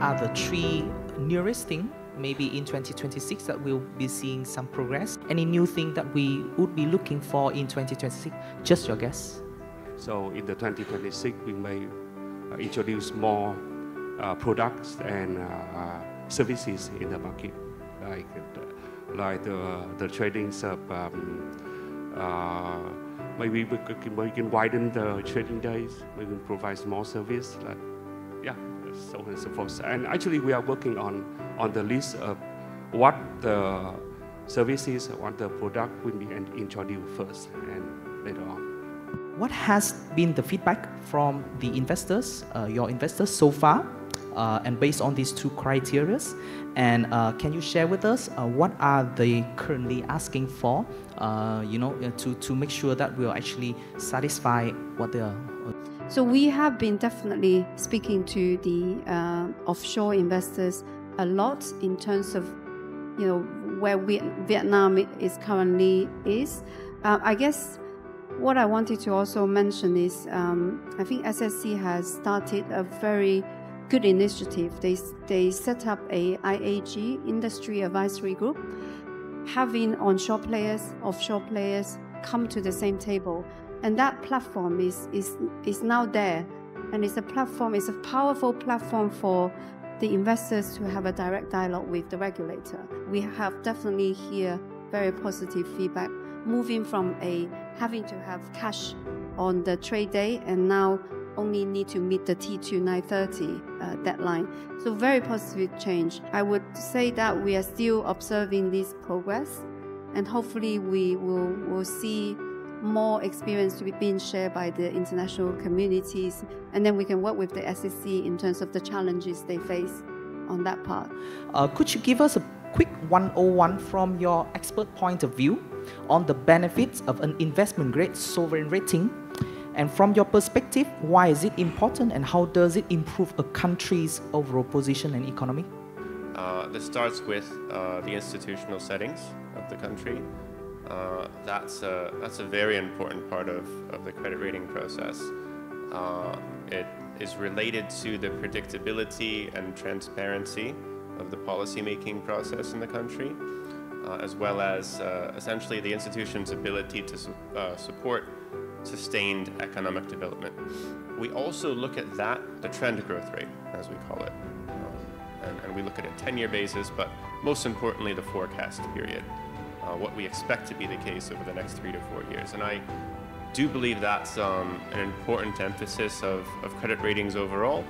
are the three nearest things maybe in 2026 that we'll be seeing some progress? Any new thing that we would be looking for in 2026? Just your guess. So in the 2026, we may introduce more products and services in the market, like the tradings of maybe we can widen the trading days. We can provide more service, so on and so forth. And actually, we are working on the list of what the services, what the product will be introduced first and later on. What has been the feedback from the investors, your investors so far, and based on these two criteria? And can you share with us what are they currently asking for, to make sure that we'll actually satisfy what they are? So we have been definitely speaking to the offshore investors a lot in terms of, where Vietnam is currently is. I guess what I wanted to also mention is I think SSC has started a very good initiative. They set up a IAG, Industry Advisory Group, having onshore players, offshore players come to the same table. And that platform is now there. And it's a powerful platform for the investors to have a direct dialogue with the regulator. We have definitely here very positive feedback, moving from having to have cash on the trade day and now only need to meet the T2 930 deadline. So very positive change. I would say that we are still observing this progress, and hopefully we will see more experience to be being shared by the international communities, and then we can work with the SEC in terms of the challenges they face on that part. Could you give us a quick 101 from your expert point of view on the benefits of an investment-grade sovereign rating? And from your perspective, why is it important and how does it improve a country's overall position and economy? This starts with the institutional settings of the country. That's a very important part of the credit rating process. It is related to the predictability and transparency of the policy-making process in the country, as well as essentially the institution's ability to support sustained economic development. We also look at the trend growth rate, as we call it, and we look at a 10-year basis, but most importantly, the forecast period. What we expect to be the case over the next 3 to 4 years. And I do believe that's an important emphasis of credit ratings overall,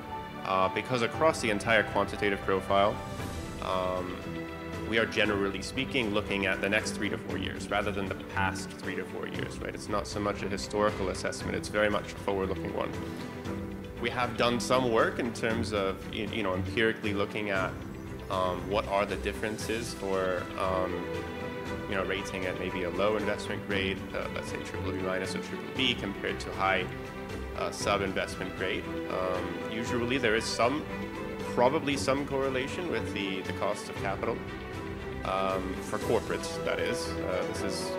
because across the entire quantitative profile, we are generally speaking looking at the next 3 to 4 years rather than the past 3 to 4 years, right? It's not so much a historical assessment, it's very much a forward-looking one. We have done some work in terms of, empirically looking at what are the differences for rating at maybe a low investment grade, let's say BBB minus or BBB, compared to high sub-investment grade. Usually there is probably some correlation with the cost of capital for corporates, that is. This is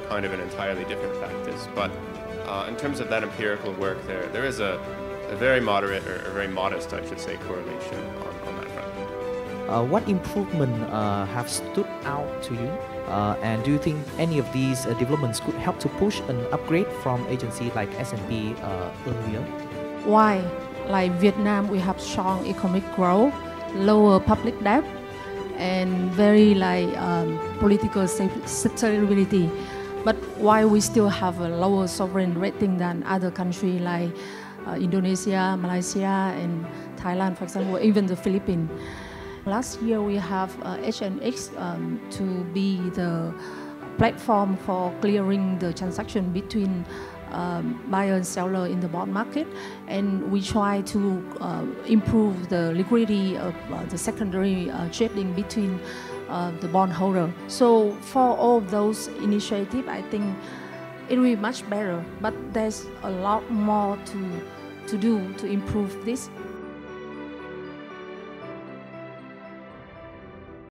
kind of an entirely different practice, but in terms of that empirical work, there is a very moderate, or very modest, I should say, correlation on that front. What improvement have stood out to you? And do you think any of these developments could help to push an upgrade from agency like S&P earlier? Why? Like Vietnam, we have strong economic growth, lower public debt, and very political stability. But why we still have a lower sovereign rating than other countries like Indonesia, Malaysia, and Thailand, for example, even the Philippines? Last year we have HNX to be the platform for clearing the transaction between buyer and seller in the bond market, and we try to improve the liquidity of the secondary trading between the bondholder. So for all those initiatives, I think it will be much better, but there's a lot more to do to improve this.